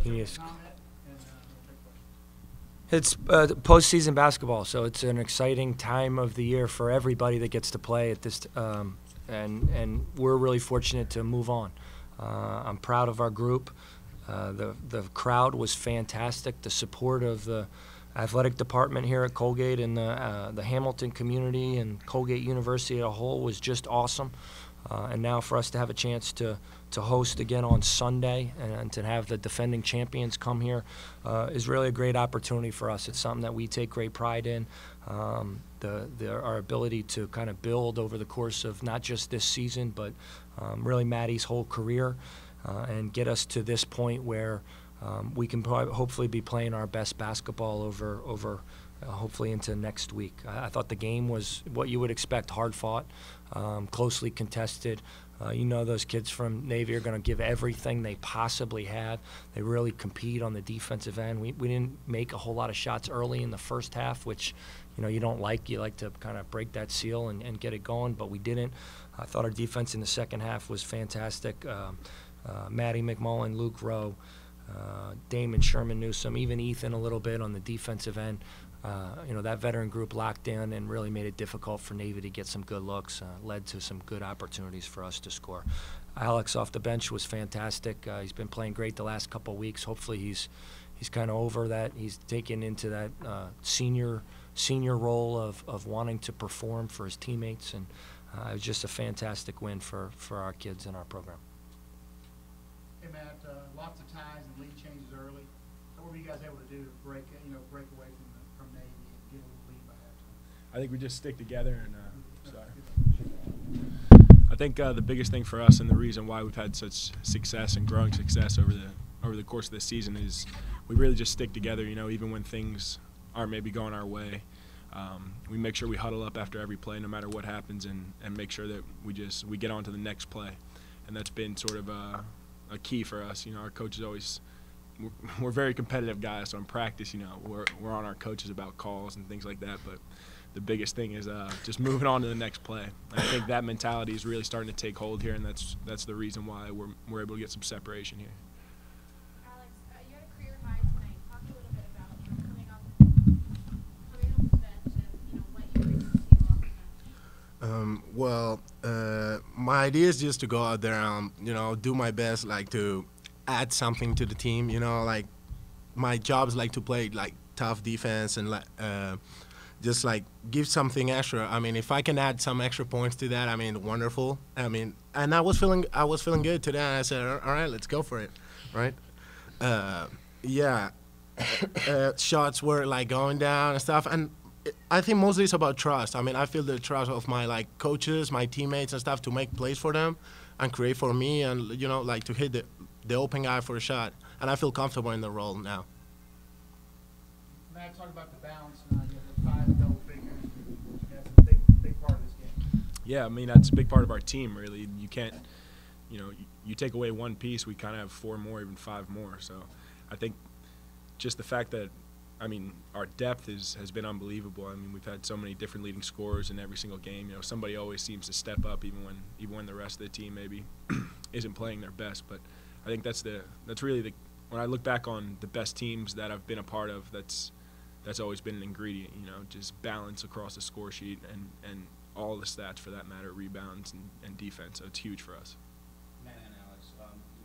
You need to It's postseason basketball, so it's an exciting time of the year for everybody that gets to play at this, and we're really fortunate to move on. I'm proud of our group. The crowd was fantastic. The support of the athletic department here at Colgate and the Hamilton community and Colgate University as a whole was just awesome. And now for us to have a chance to host again on Sunday and to have the defending champions come here is really a great opportunity for us. It's something that we take great pride in. Our ability to kind of build over the course of not just this season, but really Maddie's whole career, and get us to this point where we can hopefully be playing our best basketball over hopefully into next week. I thought the game was what you would expect, hard fought, closely contested. You know those kids from Navy are going to give everything they possibly have. They really compete on the defensive end. We didn't make a whole lot of shots early in the first half, which you don't like. You like to kind of break that seal and get it going, but we didn't. I thought our defense in the second half was fantastic. Maddie McMullen, Luke Rowe, Damon Sherman Newsom, even Ethan a little bit on the defensive end. That veteran group locked in and really made it difficult for Navy to get some good looks, led to some good opportunities for us to score. Alex off the bench was fantastic. He's been playing great the last couple of weeks. Hopefully he's kind of over that. He's taken into that senior role of wanting to perform for his teammates, and it was just a fantastic win for our kids in our program. Hey Matt, lots of ties and lead changes early. So what were you guys able to do to break away from Navy and get a little lead by halftime? I think we just stick together and I think the biggest thing for us and the reason why we've had such success and growing success over the course of this season is we really just stick together. Even when things aren't maybe going our way, we make sure we huddle up after every play, no matter what happens, and make sure that we get on to the next play, and that's been sort of a key for us. Our coaches always. We're very competitive guys, so in practice, we're on our coaches about calls and things like that. But the biggest thing is just moving on to the next play. I think that mentality is really starting to take hold here, and that's the reason why we're able to get some separation here. Alex, you had a career high tonight. Talk a little bit about coming off the bench and what you bring to the team off the bench. My idea is just to go out there and do my best, to add something to the team. My job is to play tough defense and just give something extra. If I can add some extra points to that, wonderful. And I was feeling good today, and I said, all right, let's go for it, right? Shots were going down and stuff, and I think mostly it's about trust. I feel the trust of my coaches, my teammates and stuff to make plays for them and create for me, and to hit the open guy for a shot, and I feel comfortable in the role now. Matt, talk about the balance now. You have the 5 double figures. That's a big part of this game. Yeah, that's a big part of our team, really. You can't, you take away one piece, we kind of have 4 more, even 5 more. So I think just the fact that, our depth has been unbelievable. We've had so many different leading scorers in every single game. Somebody always seems to step up, even when the rest of the team maybe isn't playing their best. But I think that's really when I look back on the best teams that I've been a part of, that's always been an ingredient, just balance across the score sheet and all the stats for that matter, rebounds and defense. So it's huge for us. Matt and Alex,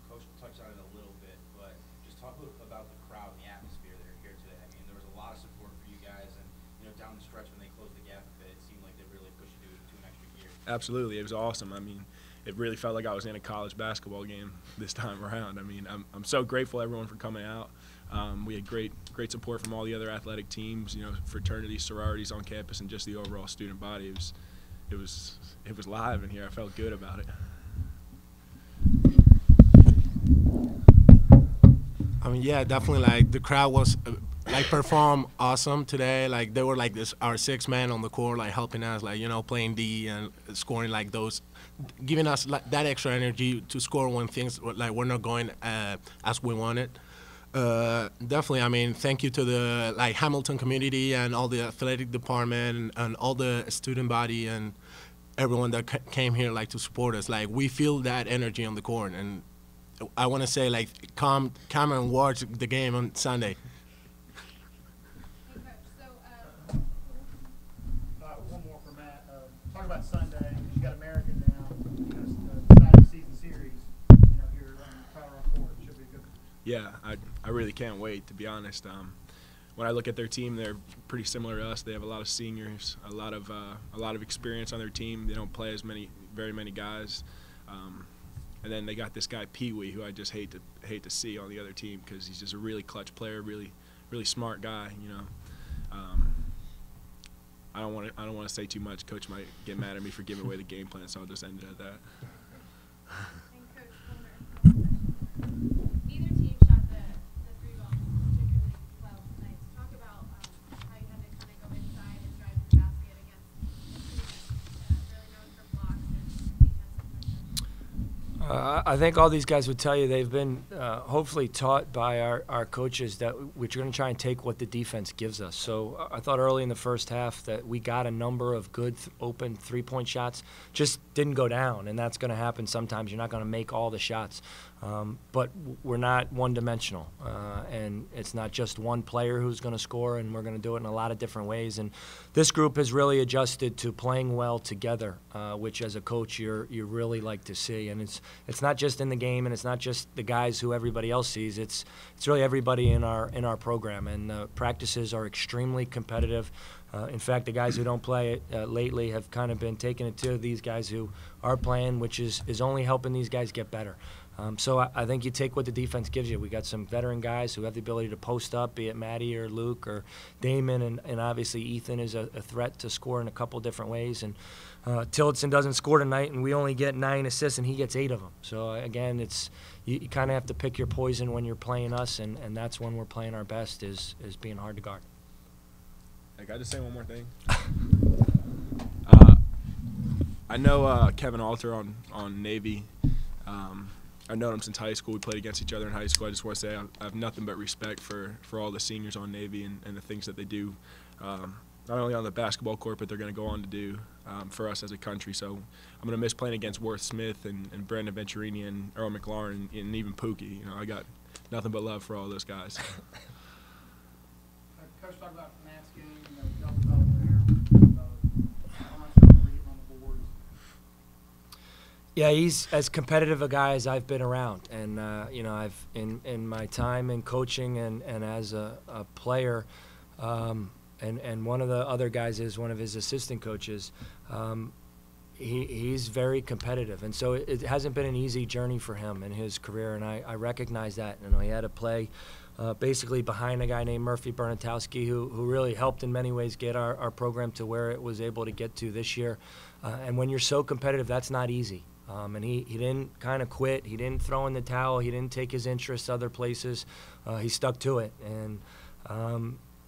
Coach touched on it a little bit, but just talk a little about the crowd and the atmosphere that are here today. There was a lot of support for you guys, and down the stretch when they closed the gap a bit, it seemed like they really pushed you to an extra gear. Absolutely, it was awesome. It really felt like I was in a college basketball game this time around. I'm so grateful everyone for coming out. We had great support from all the other athletic teams, fraternities, sororities on campus, and just the overall student body. It was live in here. I felt good about it. Yeah, definitely. The crowd was performed awesome today. They were our 6 man on the court, helping us, playing D and scoring those, giving us that extra energy to score when things were not going as we wanted. Definitely, thank you to the Hamilton community and all the athletic department and all the student body and everyone that came here to support us. We feel that energy on the court, and I want to say like come and watch the game on Sunday. Hey, Coach. So, One more for Matt. Talk about Sunday. You got American now. Decided season series. Here on Colorado Court. Should be good. Yeah, I really can't wait, to be honest. When I look at their team, they're pretty similar to us. They have a lot of seniors, a lot of experience on their team. They don't play very many guys, and then they got this guy Pee Wee, who I just hate to see on the other team because he's just a really clutch player, really smart guy. I don't want to say too much. Coach might get mad at me for giving away the game plan, so I'll just end it at that. and Coach, one more question. Neither team shot the three ball particularly well tonight. So talk about how you had to kind of go inside and drive to the basket against a team that's really known for blocks and defensive pressure. I think all these guys would tell you they've been hopefully taught by our coaches that we're going to try and take what the defense gives us. So I thought early in the first half that we got a number of good open three-point shots, just didn't go down, and that's going to happen sometimes. You're not going to make all the shots. But we're not one-dimensional, and it's not just one player who's going to score, and we're going to do it in a lot of different ways. And this group has really adjusted to playing well together, which as a coach you really like to see. And it's not just in the game, and it's not just the guys who everybody else sees. It's really everybody in our program. And the practices are extremely competitive. In fact, the guys who don't play lately have kind of been taking it to these guys who are playing, which is only helping these guys get better. So I think you take what the defense gives you. We got some veteran guys who have the ability to post up, be it Matty or Luke or Damon, and obviously Ethan is a threat to score in a couple different ways. And Tillotson doesn't score tonight, and we only get 9 assists, and he gets 8 of them. So again, you kind of have to pick your poison when you're playing us, and that's when we're playing our best is being hard to guard. Hey, can I just say one more thing? I know Kevin Alter on Navy. I've known him since high school. We played against each other in high school. I just want to say I have nothing but respect for all the seniors on Navy and the things that they do, not only on the basketball court, but they're going to go on to do for us as a country. So I'm going to miss playing against Worth Smith and Brandon Venturini and Earl McLaurin and even Pookie. I got nothing but love for all those guys. Coach, talk about Matt's game. Double there. How much on the boards? Yeah, he's as competitive a guy as I've been around, and I've in my time in coaching and as a player, and one of the other guys is one of his assistant coaches. He's very competitive, and so it hasn't been an easy journey for him in his career, and I recognize that. He had to play basically behind a guy named Murphy Bernatowski, who really helped in many ways get our program to where it was able to get to this year. And when you're so competitive, that's not easy. And he didn't kind of quit. He didn't throw in the towel. He didn't take his interests other places. He stuck to it. And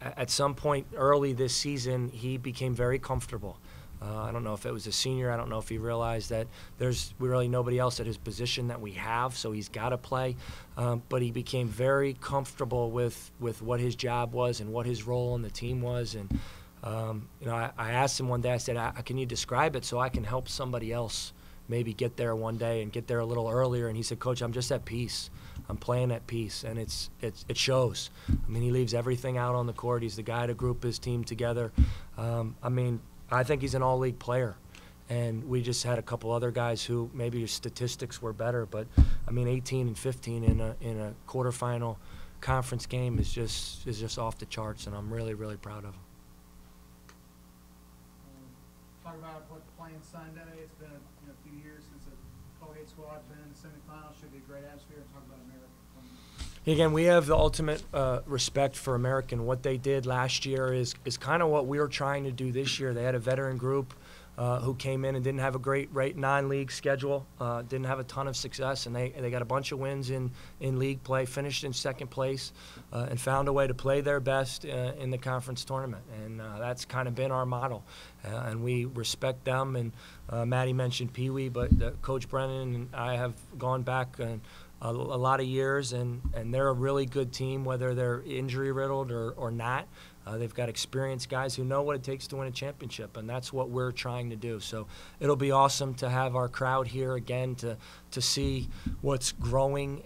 at some point early this season, he became very comfortable. I don't know if it was a senior. I don't know if he realized that there's really nobody else at his position that we have, so he's got to play. But he became very comfortable with what his job was and what his role in the team was. And I asked him one day, I said, can you describe it so I can help somebody else maybe get there one day and get there a little earlier? And he said, Coach, I'm just at peace. I'm playing at peace, and it shows. He leaves everything out on the court. He's the guy to group his team together. I think he's an all-league player, and we just had a couple other guys who maybe his statistics were better, but 18 and 15 in a quarterfinal conference game is just off the charts, and I'm really, really proud of him. Talk about what playing Sunday. It's been a few years since the Colgate squad's been in the semifinals. Should be a great atmosphere. And talk about America. Again, we have the ultimate respect for American. What they did last year is kind of what we were trying to do this year. They had a veteran group who came in and didn't have a great non-league schedule, didn't have a ton of success, and they got a bunch of wins in league play, finished in second place, and found a way to play their best in the conference tournament. And that's kind of been our model. And we respect them. And Matty mentioned Pee Wee, but Coach Brennan and I have gone back and a lot of years, and they're a really good team, whether they're injury riddled or not. They've got experienced guys who know what it takes to win a championship, and that's what we're trying to do. So it'll be awesome to have our crowd here again to see what's growing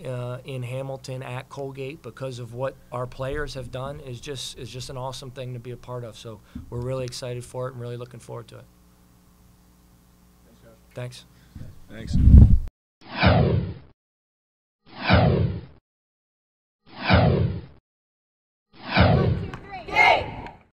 in Hamilton at Colgate because of what our players have done is just an awesome thing to be a part of. So we're really excited for it and really looking forward to it. Thanks, Coach. Thanks. Thanks.